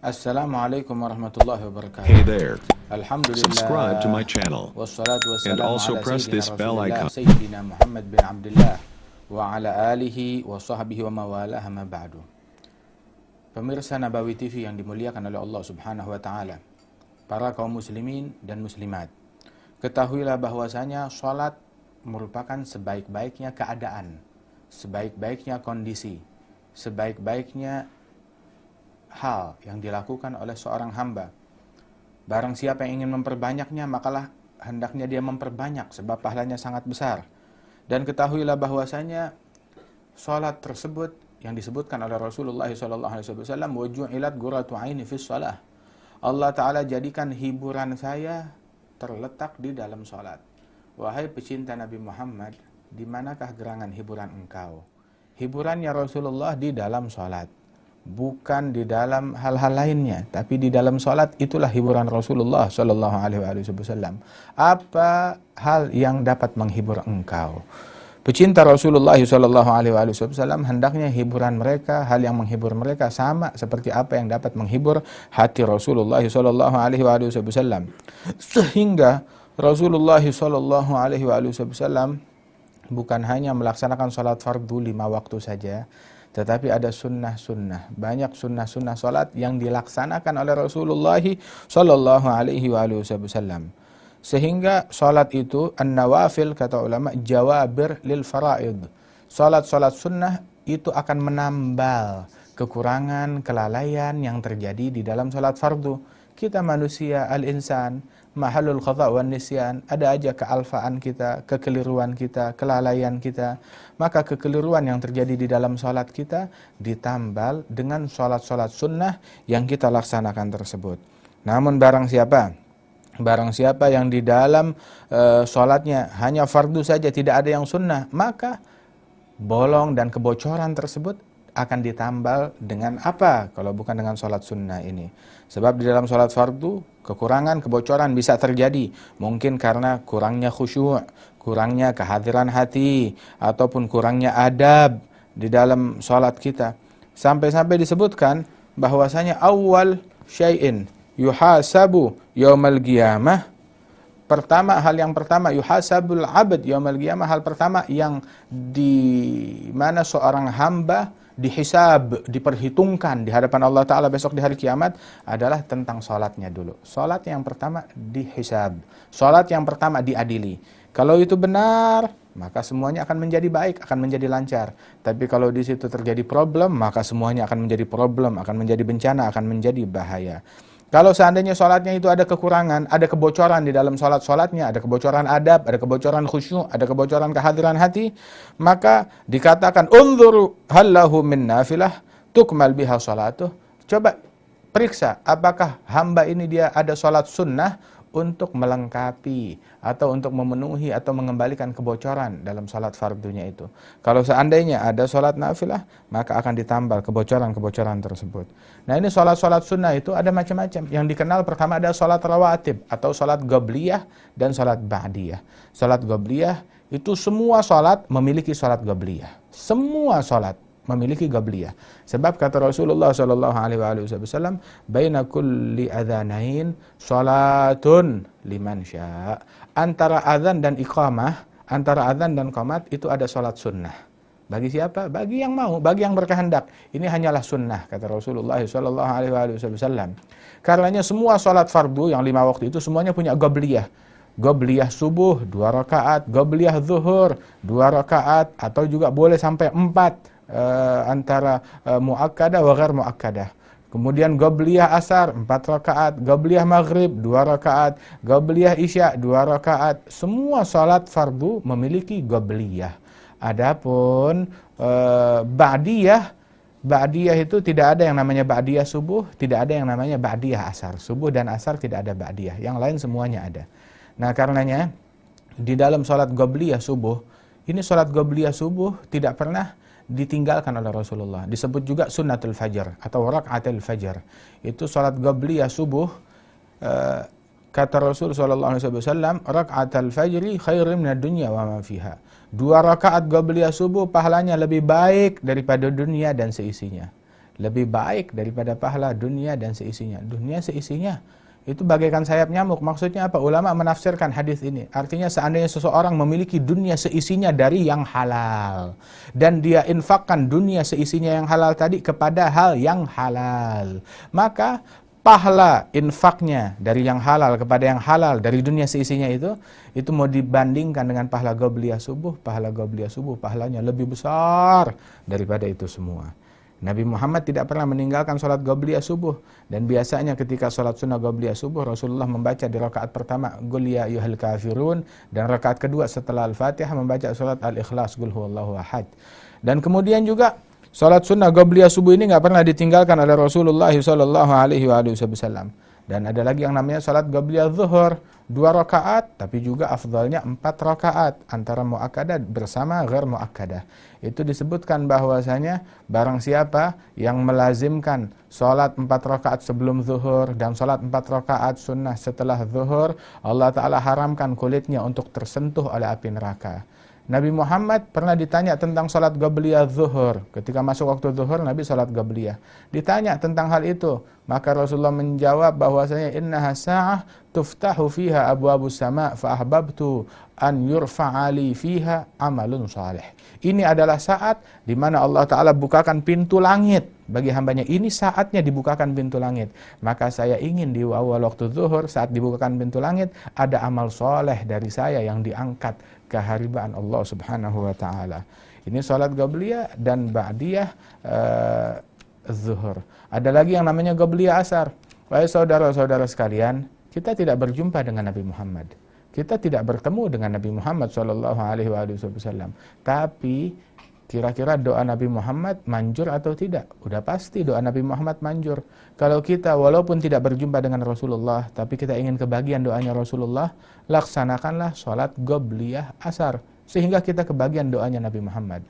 Assalamualaikum warahmatullahi wabarakatuh. Hey there. Alhamdulillah. Subscribe to my channel. Wassalatu And wassalamu also ala press sayyidina this bell Rasulillah icon. Sayyidina Muhammad bin Abdullah wa ala alihi wa sahbihi wa mawalah ma ba'du. Pemirsa Nabawi TV yang dimuliakan oleh Allah Subhanahu wa taala, para kaum muslimin dan muslimat, ketahuilah bahwasanya salat merupakan sebaik-baiknya keadaan, sebaik-baiknya kondisi, sebaik-baiknya hal yang dilakukan oleh seorang hamba. Barang siapa yang ingin memperbanyaknya, makalah hendaknya dia memperbanyak, sebab pahalanya sangat besar. Dan ketahuilah bahwasanya salat tersebut yang disebutkan oleh Rasulullah SAW, waju'ilat qurratu aini fis shalah. Allah Ta'ala jadikan hiburan saya terletak di dalam salat. Wahai pecinta Nabi Muhammad, di manakah gerangan hiburan engkau? Hiburannya Rasulullah di dalam salat, bukan di dalam hal-hal lainnya, tapi di dalam salat itulah hiburan Rasulullah sallallahu alaihi wasallam. Apa hal yang dapat menghibur engkau? Pecinta Rasulullah sallallahu alaihi wasallam hendaknya hiburan mereka, hal yang menghibur mereka sama seperti apa yang dapat menghibur hati Rasulullah sallallahu alaihi wasallam. Sehingga Rasulullah sallallahu alaihi wasallam bukan hanya melaksanakan salat fardu 5 waktu saja, tetapi ada sunnah-sunnah, banyak sunnah-sunnah salat yang dilaksanakan oleh Rasulullah sallallahu alaihi wasallam. Sehingga salat itu an-nawafil, kata ulama, jawabir lil faraid. Salat-salat sunnah itu akan menambal kekurangan, kelalaian yang terjadi di dalam salat fardu. Kita manusia, al-insan, mahalul khata' wan nisyan, ada aja kealfaan kita, kekeliruan kita, kelalaian kita. Maka kekeliruan yang terjadi di dalam salat kita ditambal dengan salat-salat sunnah yang kita laksanakan tersebut. Namun barang siapa yang di dalam salatnya hanya fardu saja, tidak ada yang sunnah, maka bolong dan kebocoran tersebut akan ditambal dengan apa kalau bukan dengan salat sunnah ini? Sebab di dalam salat fardu kekurangan, kebocoran bisa terjadi. Mungkin karena kurangnya khusyuk, kurangnya kehadiran hati, ataupun kurangnya adab di dalam salat kita. Sampai-sampai disebutkan bahwasanya awal syai'in yuhasabu yaumal qiyamah. Hal yang pertama yuhasabul abd yaumal qiyamah, hal pertama yang di mana seorang hamba dihisab, diperhitungkan di hadapan Allah Ta'ala besok di hari kiamat adalah tentang salatnya dulu. Salat yang pertama dihisab, salat yang pertama diadili. Kalau itu benar, maka semuanya akan menjadi baik, akan menjadi lancar. Tapi kalau di situ terjadi problem, maka semuanya akan menjadi problem, akan menjadi bencana, akan menjadi bahaya. Kalau seandainya salatnya itu ada kekurangan, ada kebocoran di dalam salatnya, ada kebocoran adab, ada kebocoran khusyuk, ada kebocoran kehadiran hati, maka dikatakan unzuru hal lahu min nafilah tukmal biha salatuh. Coba periksa apakah hamba ini dia ada salat sunnah untuk melengkapi atau untuk memenuhi atau mengembalikan kebocoran dalam salat fardunya itu. Kalau seandainya ada salat nafilah, maka akan ditambal kebocoran-kebocoran tersebut. Nah, ini salat-salat sunnah itu ada macam-macam. Yang dikenal pertama ada salat rawatib atau salat qabliyah dan salat ba'diyah. Salat qabliyah itu semua salat memiliki salat qabliyah. Semua salat memiliki qabliyah. Sebab kata Rasulullah sallallahu alaihi wasallam, baina kulli adzanain salatun liman syaa. Antara azan dan iqamah, antara azan dan qamat itu ada salat sunnah. Bagi siapa? Bagi yang mau, bagi yang berkehendak. Ini hanyalah sunnah, kata Rasulullah sallallahu alaihi wasallam. Karenanya semua salat fardu yang 5 waktu itu semuanya punya qabliyah. Qabliyah subuh 2 rakaat, qabliyah zuhur 2 rakaat, atau juga boleh sampai 4 antara muakkadah wa ghair muakkadah. Kemudian qabliyah asar 4 rakaat, qabliyah maghrib 2 rakaat, qabliyah isya 2 rakaat. Semua salat fardu memiliki qabliyah. Adapun ba'diyah itu tidak ada yang namanya ba'diyah subuh, tidak ada yang namanya ba'diyah asar. Subuh dan asar tidak ada ba'diyah, yang lain semuanya ada. Nah, karenanya di dalam salat qabliyah subuh, ini salat qabliyah subuh tidak pernah ditinggalkan oleh Rasulullah. Disebut juga sunnatul fajr atau rakaatul fajr. Itu salat qabliyah subuh, kata Rasul sallallahu alaihi wasallam, rakaatul fajri khairum minad dunya wa ma fiha. 2 rakaat qabliyah subuh pahalanya lebih baik daripada dunia dan seisinya. lebih baik daripada pahala dunia dan seisinya. Dunia seisinya itu bagaikan sayap nyamuk. Maksudnya apa? Ulama menafsirkan hadis ini. Artinya seandainya seseorang memiliki dunia seisinya dari yang halal, dan dia infakkan dunia seisinya yang halal tadi kepada hal yang halal, maka pahala infaknya dari yang halal kepada yang halal dari dunia seisinya itu mau dibandingkan dengan pahala qobliyah subuh, pahalanya lebih besar daripada itu semua. Nabi Muhammad tidak pernah meninggalkan sholat qobliyah subuh, dan biasanya ketika sholat sunnah qobliyah subuh Rasulullah membaca di rakaat pertama Qul ya ayyuhal kafirun, dan rakaat kedua setelah Al-Fatihah membaca sholat Al-Ikhlas Qul huwallahu ahad. Dan kemudian juga sholat sunnah qobliyah subuh ini nggak pernah ditinggalkan oleh Rasulullah sallallahu alaihi wasallam. Dan ada lagi yang namanya sholat qobliyah zuhur, 2 rakaat, tapi juga afdalnya 4 rakaat antara muakkadah bersama ghair muakkadah. Itu disebutkan bahwasanya barang siapa yang melazimkan sholat 4 rakaat sebelum zuhur dan sholat 4 rakaat sunnah setelah zuhur, Allah Ta'ala haramkan kulitnya untuk tersentuh oleh api neraka. Nabi Muhammad pernah ditanya tentang salat qabliyah zuhur. Ketika masuk waktu zuhur, Nabi salat qabliyah. Ditanya tentang hal itu, maka Rasulullah menjawab bahwasanya innaha sa'ah tuftahu fiha abwabus sama' fa ahbabtu an yurfa'ali fiha amalun salih. Ini adalah saat di mana Allah Ta'ala bukakan pintu langit bagi hambanya. Ini saatnya dibukakan pintu langit. Maka saya ingin di awal waktu zuhur, saat dibukakan pintu langit, ada amal soleh dari saya yang diangkat keharibaan Allah Subhanahu wa Ta'ala. Ini salat qabliyah dan ba'diyah zuhur. Ada lagi yang namanya qabliyah asar. Wahai saudara-saudara sekalian, kita tidak berjumpa dengan Nabi Muhammad. Kita tidak bertemu dengan Nabi Muhammad sallallahu alaihi wasallam. Tapi kira-kira doa Nabi Muhammad manjur atau tidak? Udah pasti doa Nabi Muhammad manjur. Kalau kita walaupun tidak berjumpa dengan Rasulullah, tapi kita ingin kebagian doanya Rasulullah, laksanakanlah sholat qabliyah asar, sehingga kita kebagian doanya Nabi Muhammad.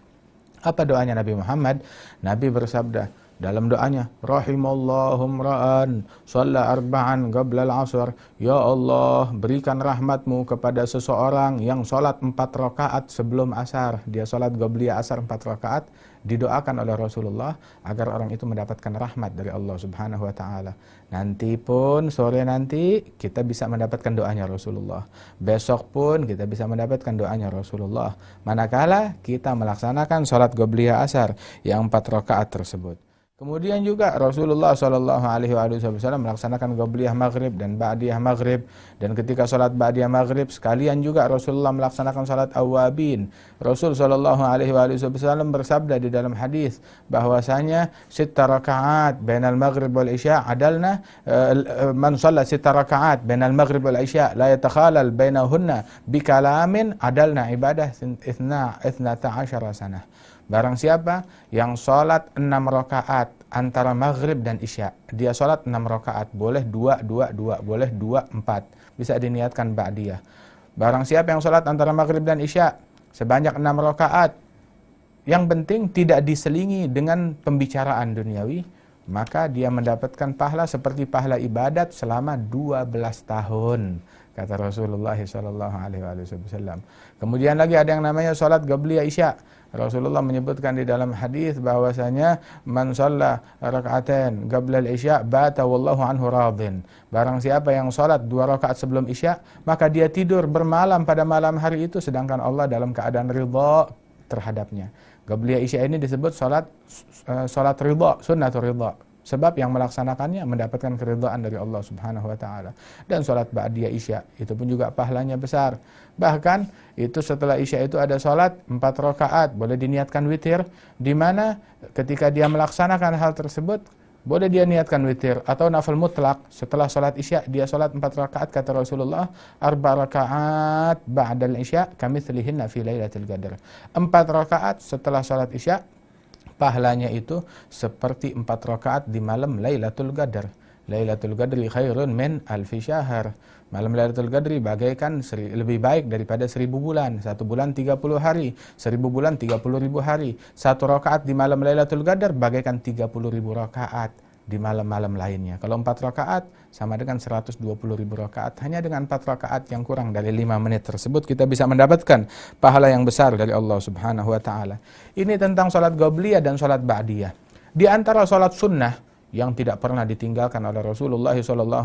Apa doanya Nabi Muhammad? Nabi bersabda dalam doanya, rahimallahum ra'an shalla arba'an qabla al-asr. Ya Allah, berikan rahmatmu kepada seseorang yang sholat 4 rakaat sebelum asar. Dia sholat qabliyah asar 4 rakaat, didoakan oleh Rasulullah agar orang itu mendapatkan rahmat dari Allah Subhanahu wa Ta'ala. Nanti pun, sore nanti kita bisa mendapatkan doanya Rasulullah. Besok pun kita bisa mendapatkan doanya Rasulullah, manakala kita melaksanakan sholat qabliyah asar yang 4 rakaat tersebut. Kemudian juga Rasulullah sallallahu alaihi wasallam melaksanakan qabliyah maghrib dan ba'diyah maghrib, dan ketika salat ba'diyah maghrib sekalian juga Rasulullah melaksanakan salat awabin. Rasul sallallahu alaihi wasallam bersabda di dalam hadis bahwasanya 6 rakaat bainal maghrib wal isya adalna man shalla 6 rakaat bainal maghrib wal isya la yatakhalal bainahunna bikalamin adalna ibadah 12 sanah. Barang siapa yang sholat 6 rakaat antara maghrib dan isya, dia sholat 6 rakaat, boleh 2, boleh 2, 4, bisa diniatkan ba'diyah. Barang siapa yang sholat antara maghrib dan isya sebanyak 6 rakaat, yang penting tidak diselingi dengan pembicaraan duniawi, maka dia mendapatkan pahala seperti pahala ibadat selama 12 tahun, kata Rasulullah SAW. Kemudian lagi ada yang namanya sholat qabliyah isya. Rasulullah menyebutkan di dalam hadis bahwasanya man shalla raka'atain qabla al-isya bata wallahu anhu radin. Barang siapa yang salat 2 rakaat sebelum isya, maka dia tidur bermalam pada malam hari itu sedangkan Allah dalam keadaan ridha terhadapnya. Qabliyah isya ini disebut salat ridha, sunnatul ridha. Sebab yang melaksanakannya mendapatkan keridhaan dari Allah Subhanahu wa Ta'ala. Dan sholat ba'diyah isya itu pun juga pahalanya besar. Bahkan itu setelah isya itu ada sholat 4 rakaat, boleh diniatkan witir, di mana ketika dia melaksanakan hal tersebut boleh dia niatkan witir atau nafil mutlak. Setelah sholat isya dia sholat 4 rakaat, kata Rasulullah, 4 rakaat ba'dal isya kamitslihinna fi lailatul qadar. 4 rakaat setelah sholat isya, pahalanya itu seperti 4 rakaat di malam Lailatul Qadar. Lailatul Qadri khairun min alfi syahr. Malam Lailatul Qadri bagaikan lebih baik daripada 1000 bulan. 1 bulan 30 hari, 1000 bulan 30.000 hari. 1 rakaat di malam Lailatul Qadar bagaikan 30.000 rakaat di malam-malam lainnya. Kalau 4 rakaat sama dengan 120.000 rakaat. Hanya dengan 4 rakaat yang kurang dari 5 menit tersebut kita bisa mendapatkan pahala yang besar dari Allah Subhanahu wa Ta'ala. Ini tentang salat qabliyah dan salat ba'diyah. Di antara sholat sunnah yang tidak pernah ditinggalkan oleh Rasulullah SAW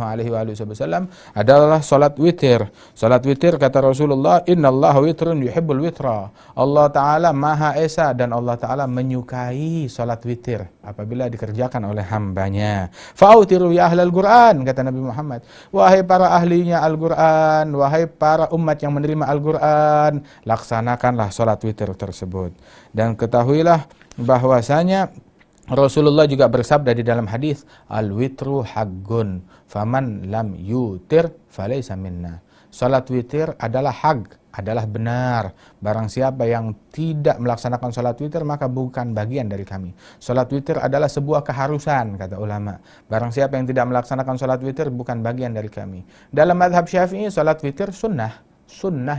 adalah sholat witir. Sholat witir kata Rasulullah, Innallaha witrun yuhibbul witra. Allah Ta'ala Maha Esa dan Allah Ta'ala menyukai sholat witir apabila dikerjakan oleh hambanya. Fa'autiru ya ahlal Qur'an, kata Nabi Muhammad. Wahai para ahlinya Al-Qur'an, wahai para umat yang menerima Al-Qur'an, laksanakanlah sholat witir tersebut. Dan ketahuilah bahwasanya Rasulullah juga bersabda di dalam hadis, al-witru haqqun, faman lam yutir falaysa minna. Salat witir adalah hak, adalah benar. Barang siapa yang tidak melaksanakan salat witir maka bukan bagian dari kami. Salat witir adalah sebuah keharusan, kata ulama. Barang siapa yang tidak melaksanakan salat witir bukan bagian dari kami. Dalam mazhab Syafi'i salat witir sunnah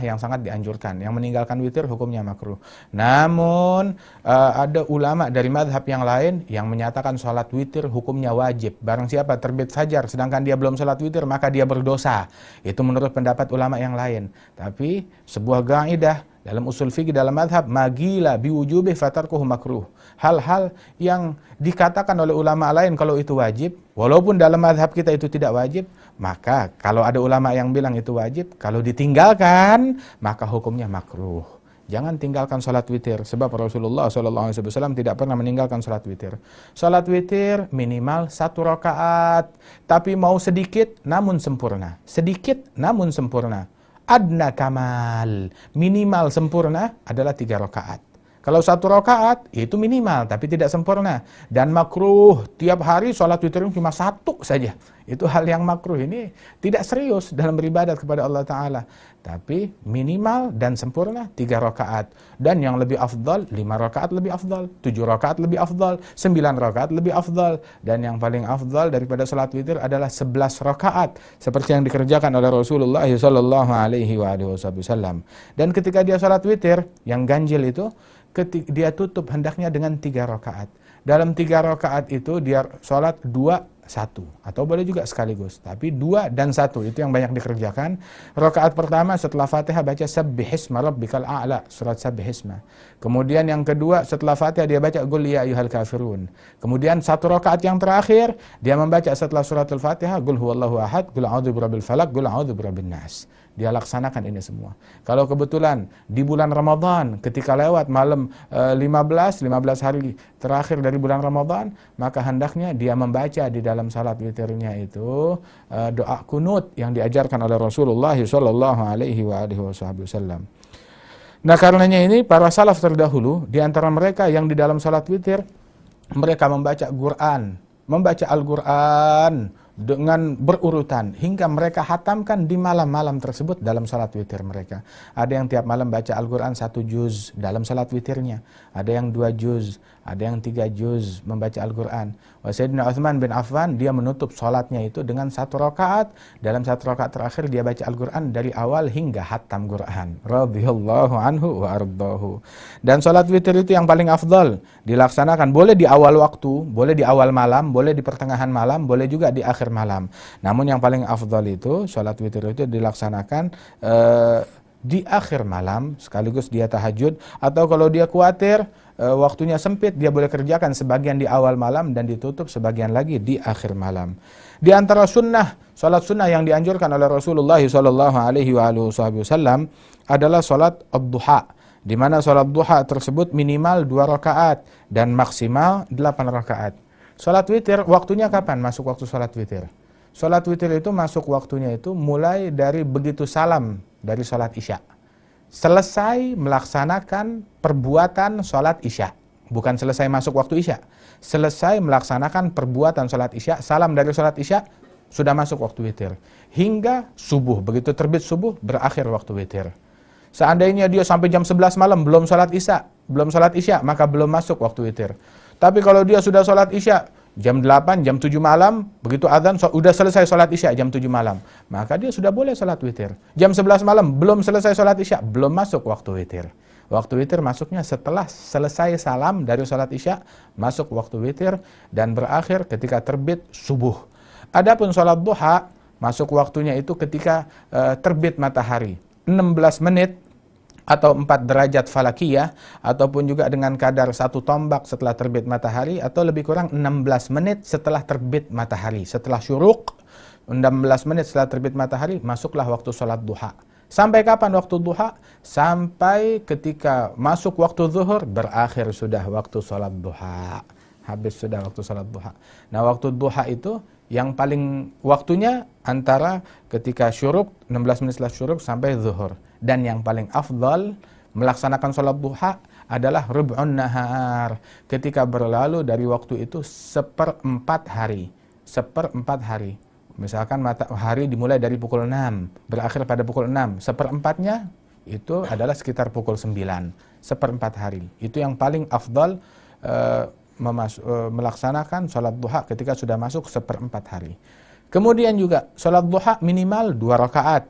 yang sangat dianjurkan. Yang meninggalkan witir hukumnya makruh. Namun ada ulama dari madhab yang lain yang menyatakan sholat witir hukumnya wajib. Barang siapa terbit fajar sedangkan dia belum sholat witir maka dia berdosa. Itu menurut pendapat ulama yang lain. Tapi sebuah kaidah dalam usul fikih dalam madhab, magila biwujubi fatarkuhu makruh. Hal-hal yang dikatakan oleh ulama lain kalau itu wajib, walaupun dalam madhab kita itu tidak wajib, maka kalau ada ulama yang bilang itu wajib, kalau ditinggalkan, maka hukumnya makruh. Jangan tinggalkan salat witir, sebab Rasulullah SAW tidak pernah meninggalkan salat witir. Salat witir minimal 1 rakaat, tapi mau sedikit namun sempurna. Sedikit namun sempurna. Adna kamal, minimal sempurna adalah 3 rakaat. Kalau 1 rakaat itu minimal tapi tidak sempurna. Dan makruh tiap hari sholat witir cuma 1 saja. Itu hal yang makruh. Ini tidak serius dalam beribadat kepada Allah Ta'ala. Tapi minimal dan sempurna 3 rakaat. Dan yang lebih afdal 5 rakaat lebih afdal, 7 rakaat lebih afdal, 9 rakaat lebih afdal. Dan yang paling afdal daripada sholat witir adalah 11 rakaat. Seperti yang dikerjakan oleh Rasulullah SAW. Dan ketika dia sholat witir, yang ganjil itu, dia tutup hendaknya dengan 3 rakaat. Dalam 3 rakaat itu dia sholat 2, 1 atau boleh juga sekaligus, tapi 2 dan 1 itu yang banyak dikerjakan. Rakaat pertama setelah Fatihah baca Sabbihisma rabbikal a'la, surat Sabbihisma. Kemudian yang kedua setelah Fatihah dia baca Qul ya ayyuhal kafirun. Kemudian 1 rakaat yang terakhir dia membaca setelah surat Al-Fatihah Qul huwallahu ahad, Qul a'udzu birabbil falaq, Qul a'udzu birabbin nas. Dia laksanakan ini semua. Kalau kebetulan di bulan Ramadan ketika lewat malam 15 hari terakhir dari bulan Ramadan, maka hendaknya dia membaca di dalam salat witirnya itu doa kunut yang diajarkan oleh Rasulullah SAW. Nah, karenanya ini para salaf terdahulu di antara mereka yang di dalam salat witir mereka membaca Al-Qur'an dengan berurutan hingga mereka hatamkan di malam-malam tersebut dalam salat witir mereka. Ada yang tiap malam baca Al-Qur'an 1 juz dalam salat witirnya, ada yang 2 juz, ada yang 3 juz membaca Al-Qur'an. Sayyidina Utsman bin Affan dia menutup salatnya itu dengan 1 rakaat. Dalam 1 rakaat terakhir dia baca Al-Qur'an dari awal hingga hatam Qur'an. Radhiyallahu anhu wa ardahu. Dan salat witir itu yang paling afdal dilaksanakan boleh di awal waktu, boleh di awal malam, boleh di pertengahan malam, boleh juga di akhir malam. Namun yang paling afdal itu salat witir itu dilaksanakan di akhir malam sekaligus dia tahajud, atau kalau dia khawatir waktunya sempit dia boleh kerjakan sebagian di awal malam dan ditutup sebagian lagi di akhir malam. Di antara sunnah, salat sunnah yang dianjurkan oleh Rasulullah SAW adalah salat ad-duha, di mana salat duha tersebut minimal 2 rakaat dan maksimal 8 rakaat. Salat witir waktunya kapan masuk waktu salat witir? Salat witir itu masuk waktunya itu mulai dari begitu salam dari salat isya. Selesai melaksanakan perbuatan salat isya. Bukan selesai masuk waktu isya. Selesai melaksanakan perbuatan salat isya, salam dari salat isya, sudah masuk waktu witir. Hingga subuh, begitu terbit subuh, berakhir waktu witir. Seandainya dia sampai jam 11 malam belum salat isya, maka belum masuk waktu witir. Tapi kalau dia sudah sholat isya jam 8, jam 7 malam, begitu azan sudah selesai sholat isya jam 7 malam, maka dia sudah boleh sholat witir. Jam 11 malam belum selesai sholat isya, belum masuk waktu witir. Waktu witir masuknya setelah selesai salam dari sholat isya, masuk waktu witir dan berakhir ketika terbit subuh. Adapun sholat duha masuk waktunya itu ketika terbit matahari 16 menit atau 4 derajat falakiyah, ataupun juga dengan kadar 1 tombak setelah terbit matahari, atau lebih kurang 16 menit setelah terbit matahari. Setelah syuruk, 16 menit setelah terbit matahari, masuklah waktu sholat duha. Sampai kapan waktu duha? Sampai ketika masuk waktu zuhur, berakhir sudah waktu sholat duha. Habis sudah waktu sholat duha. Nah, waktu duha itu yang paling waktunya antara ketika syuruk, 16 menit setelah syuruk sampai zuhur. Dan yang paling afdal melaksanakan sholat duha adalah rub'un nahar. Ketika berlalu dari waktu itu seperempat hari. Seperempat hari. Misalkan matahari dimulai dari pukul 6, berakhir pada pukul 6. Seperempatnya itu adalah sekitar pukul 9. Seperempat hari. Itu yang paling afdal melaksanakan sholat duha ketika sudah masuk seperempat hari. Kemudian juga sholat duha minimal 2 rakaat.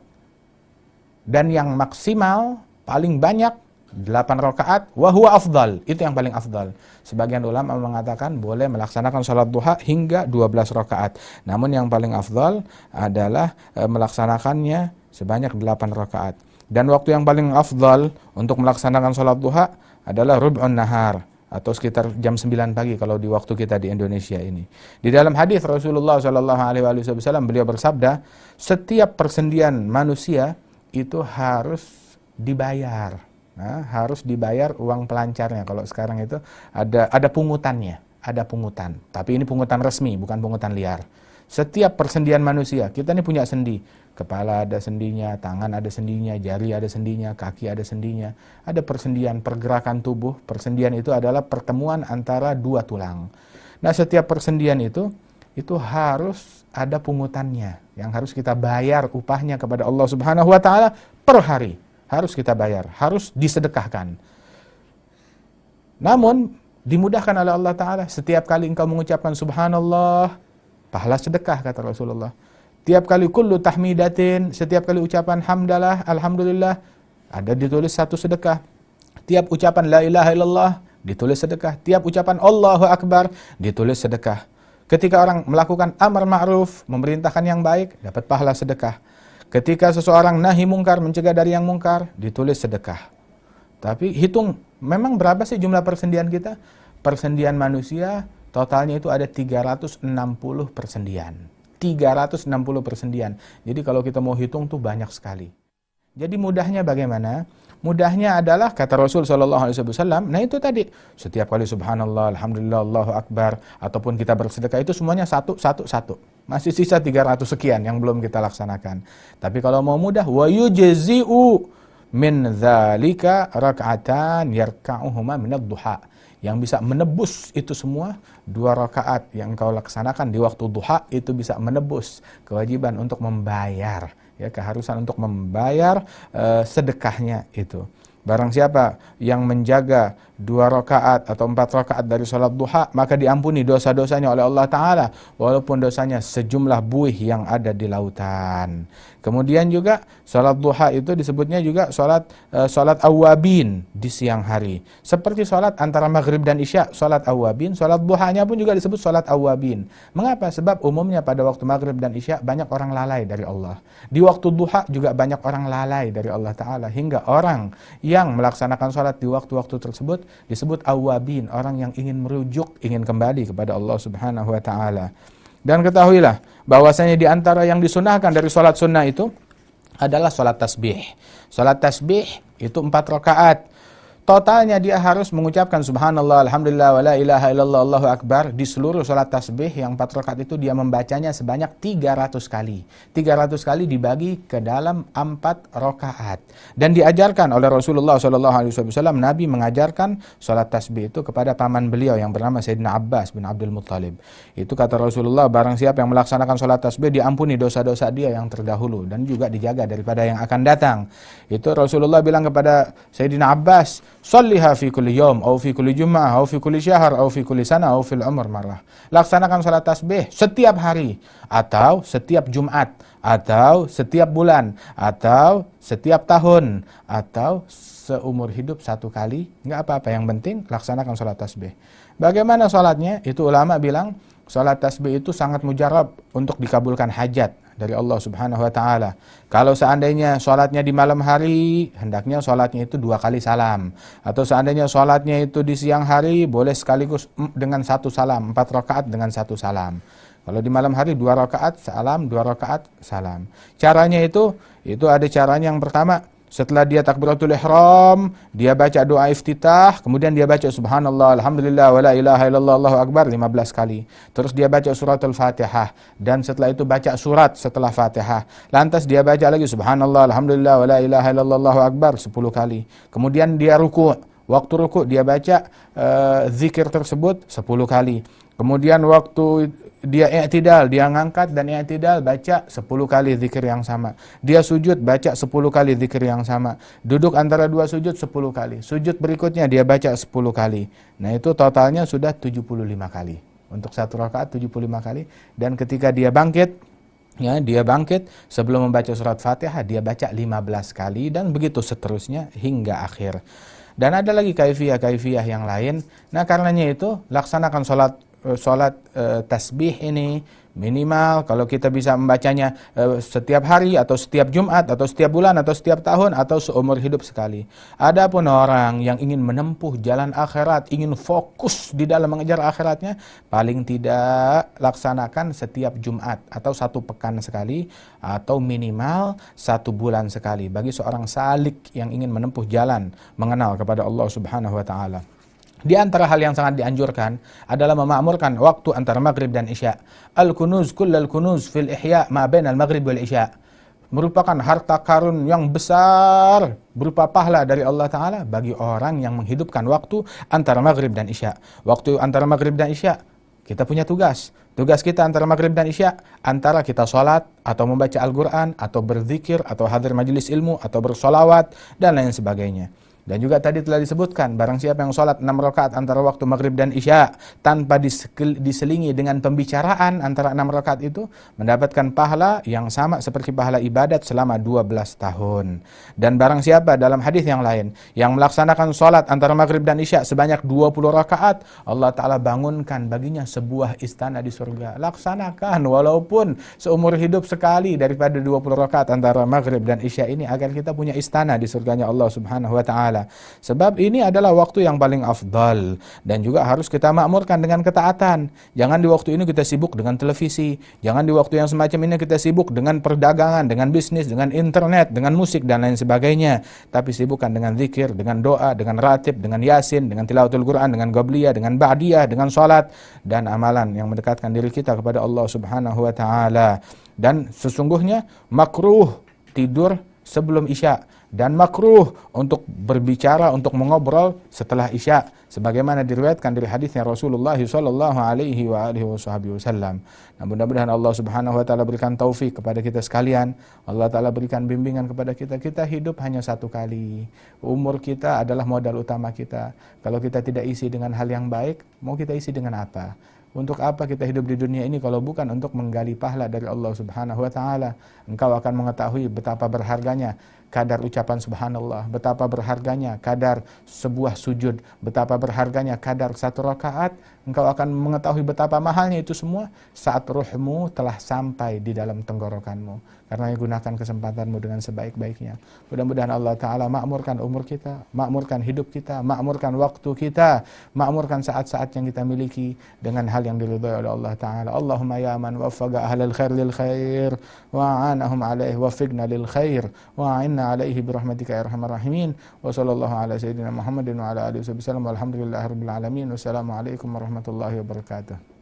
Dan yang maksimal paling banyak 8 rakaat, wa huwa afdal. Itu yang paling afdal. Sebagian ulama mengatakan boleh melaksanakan sholat duha hingga 12 rakaat. Namun yang paling afdal adalah melaksanakannya sebanyak 8 rakaat. Dan waktu yang paling afdal untuk melaksanakan sholat duha adalah rub'un nahar, atau sekitar jam 9 pagi kalau di waktu kita di Indonesia ini. Di dalam hadis Rasulullah SAW beliau bersabda, setiap persendian manusia itu harus dibayar. Nah, harus dibayar uang pelancarnya. Kalau sekarang itu ada pungutannya, ada pungutan. Tapi ini pungutan resmi, bukan pungutan liar. Setiap persendian manusia, kita ini punya sendi. Kepala ada sendinya, tangan ada sendinya, jari ada sendinya, kaki ada sendinya. Ada persendian pergerakan tubuh. Persendian itu adalah pertemuan antara 2 tulang. Nah, setiap persendian itu harus ada pungutannya yang harus kita bayar upahnya kepada Allah Subhanahu wa taala per hari. Harus kita bayar, harus disedekahkan. Namun dimudahkan oleh Allah taala, setiap kali engkau mengucapkan subhanallah, pahala sedekah kata Rasulullah. Tiap kali kullu tahmidatin, setiap kali ucapan hamdalah, alhamdulillah, ada ditulis 1 sedekah. Tiap ucapan la ilaha illallah ditulis sedekah. Tiap ucapan Allahu akbar ditulis sedekah. Ketika orang melakukan amar ma'ruf, memerintahkan yang baik, dapat pahala sedekah. Ketika seseorang nahi mungkar, mencegah dari yang mungkar, ditulis sedekah. Tapi hitung, memang berapa sih jumlah persendian kita? Persendian manusia, totalnya itu ada 360 persendian. 360 persendian. Jadi kalau kita mau hitung tuh banyak sekali. Jadi mudahnya bagaimana? Mudahnya adalah kata Rasul SAW, nah itu tadi, setiap kali subhanallah, alhamdulillah, Allahu akbar, ataupun kita bersedekah itu semuanya satu. Masih sisa 300 sekian yang belum kita laksanakan. Tapi kalau mau mudah, wa yujzi'u min dzalika rak'atan yarka'uhuma minad duha. Yang bisa menebus itu semua 2 rakaat yang kau laksanakan di waktu duha itu bisa menebus kewajiban untuk membayar, ya, keharusan untuk membayar sedekahnya itu. Barang siapa yang menjaga 2 rakaat atau 4 rakaat dari sholat duha, maka diampuni dosa-dosanya oleh Allah Ta'ala, walaupun dosanya sejumlah buih yang ada di lautan. Kemudian juga sholat duha itu disebutnya juga sholat awwabin di siang hari. Seperti sholat antara maghrib dan isya, sholat awwabin, sholat duhanya pun juga disebut sholat awwabin. Mengapa? Sebab umumnya pada waktu maghrib dan isya banyak orang lalai dari Allah. Di waktu duha juga banyak orang lalai dari Allah Ta'ala, hingga orang yang melaksanakan sholat di waktu-waktu tersebut disebut awwabin, orang yang ingin merujuk, ingin kembali kepada Allah Subhanahu wa Ta'ala. Dan ketahuilah bahwasanya di antara yang disunahkan dari sholat sunnah itu adalah sholat tasbih. Sholat tasbih itu 4 rakaat. Totalnya dia harus mengucapkan subhanallah, alhamdulillah, wa la ilaha illallah, Allahu akbar. Di seluruh sholat tasbih yang 4 rakaat itu dia membacanya sebanyak 300 kali. 300 kali dibagi ke dalam 4 rakaat. Dan diajarkan oleh Rasulullah SAW, Nabi mengajarkan sholat tasbih itu kepada paman beliau yang bernama Sayyidina Abbas bin Abdul Muttalib. Itu kata Rasulullah, barang siapa yang melaksanakan sholat tasbih, diampuni dosa-dosa dia yang terdahulu dan juga dijaga daripada yang akan datang. Itu Rasulullah bilang kepada Sayyidina Abbas, "Shalliha fi kulli yawm, au fi kulli jum'ah, au fi kulli syahr, au fi kulli sana, au fil umr marrah." Laksanakan salat tasbih setiap hari, atau setiap Jumat, atau setiap bulan, atau setiap tahun, atau seumur hidup 1 kali, enggak apa-apa, yang penting laksanakan salat tasbih. Bagaimana salatnya? Itu ulama bilang salat tasbih itu sangat mujarab untuk dikabulkan hajat. dari Allah Subhanahu wa taala. Kalau seandainya sholatnya di malam hari, hendaknya sholatnya itu 2 kali salam. Atau seandainya sholatnya itu di siang hari, boleh sekaligus dengan 1 salam, 4 rakaat dengan 1 salam. Kalau di malam hari 2 rakaat salam, 2 rakaat salam. Caranya itu ada caranya. Yang pertama, setelah dia takbiratul ihram, dia baca doa iftitah, kemudian dia baca subhanallah, alhamdulillah, wa la ilaha illallah, Allahu akbar 15 kali. Terus dia baca suratul Fatihah, dan setelah itu baca surat setelah Fatihah. Lantas dia baca lagi subhanallah, alhamdulillah, wa la ilaha illallah, Allahu akbar 10 kali. Kemudian dia ruku'. Waktu ruku' dia baca zikir tersebut 10 kali. Kemudian waktu dia i'tidal, dia ngangkat dan i'tidal, baca 10 kali zikir yang sama. Dia sujud, baca 10 kali zikir yang sama. Duduk antara 2 sujud 10 kali. Sujud berikutnya dia baca 10 kali. Nah, itu totalnya sudah 75 kali. Untuk 1 rakaat 75 kali. Dan ketika dia bangkit, dia bangkit sebelum membaca surat Fatihah, dia baca 15 kali, dan begitu seterusnya hingga akhir. Dan ada lagi kaifiyah yang lain. Nah, karenanya itu laksanakan sholat tasbih ini minimal, kalau kita bisa membacanya setiap hari atau setiap Jumat atau setiap bulan atau setiap tahun atau seumur hidup sekali. Adapun orang yang ingin menempuh jalan akhirat, ingin fokus di dalam mengejar akhiratnya, paling tidak laksanakan setiap Jumat atau 1 pekan sekali atau minimal 1 bulan sekali bagi seorang salik yang ingin menempuh jalan mengenal kepada Allah Subhanahu wa taala. Di antara hal yang sangat dianjurkan adalah memakmurkan waktu antara maghrib dan isya. Al-kunuz kullal kunuz fil ihya ma bainal maghrib wal isya. Merupakan harta karun yang besar berupa pahala dari Allah Ta'ala bagi orang yang menghidupkan waktu antara maghrib dan isya. Waktu antara maghrib dan isya, kita punya tugas. Tugas kita antara maghrib dan isya, antara kita sholat atau membaca Al-Quran atau berzikir atau hadir majelis ilmu atau bersolawat dan lain sebagainya. Dan juga tadi telah disebutkan, barang siapa yang sholat 6 rakaat antara waktu maghrib dan isya tanpa diselingi dengan pembicaraan antara 6 rakaat itu, mendapatkan pahala yang sama seperti pahala ibadat selama 12 tahun. Dan barang siapa dalam hadis yang lain yang melaksanakan sholat antara maghrib dan isya sebanyak 20 rakaat, Allah Ta'ala bangunkan baginya sebuah istana di surga. Laksanakan walaupun seumur hidup sekali daripada 20 rakaat antara maghrib dan isya ini, agar kita punya istana di surganya Allah Subhanahu wa Ta'ala. Sebab ini adalah waktu yang paling afdal, dan juga harus kita makmurkan dengan ketaatan. Jangan di waktu ini kita sibuk dengan televisi, jangan di waktu yang semacam ini kita sibuk dengan perdagangan, dengan bisnis, dengan internet, dengan musik dan lain sebagainya. Tapi sibukkan dengan zikir, dengan doa, dengan ratib, dengan yasin, dengan tilawatul Quran, dengan qabliyah, dengan ba'diyah, dengan salat dan amalan yang mendekatkan diri kita kepada Allah Subhanahu wa taala. Dan sesungguhnya makruh tidur sebelum isya, dan makruh untuk berbicara, untuk mengobrol setelah isya, sebagaimana diriwayatkan dari hadisnya Rasulullah sallallahu alaihi wasallam. Nah, mudah-mudahan Allah Subhanahu wa taala berikan taufik kepada kita sekalian. Allah Taala berikan bimbingan kepada kita. Kita hidup hanya 1 kali. Umur kita adalah modal utama kita. Kalau kita tidak isi dengan hal yang baik, mau kita isi dengan apa? Untuk apa kita hidup di dunia ini kalau bukan untuk menggali pahala dari Allah Subhanahu wa taala? Engkau akan mengetahui betapa berharganya kadar ucapan subhanallah, betapa berharganya kadar sebuah sujud, betapa berharganya kadar 1 rakaat. Engkau akan mengetahui betapa mahalnya itu semua saat ruhmu telah sampai di dalam tenggorokanmu. Karena gunakan kesempatanmu dengan sebaik-baiknya. Mudah-mudahan Allah Ta'ala makmurkan umur kita, makmurkan hidup kita, makmurkan waktu kita, makmurkan saat-saat yang kita miliki dengan hal yang diridhai oleh Allah Ta'ala. Allahumma ya man waffaqa ahlal khair lil khair wa'anahum alaihi waffiqna lil khair wa'inna alaihi birahmatika ya arhamar rahimin. Wa sallallahu ala sayyidina Muhammadin wa ala alihi wasallam. Walhamdulillahi rabbil alamin. Wassalamualaikum warahmatullahi wabarakatuh.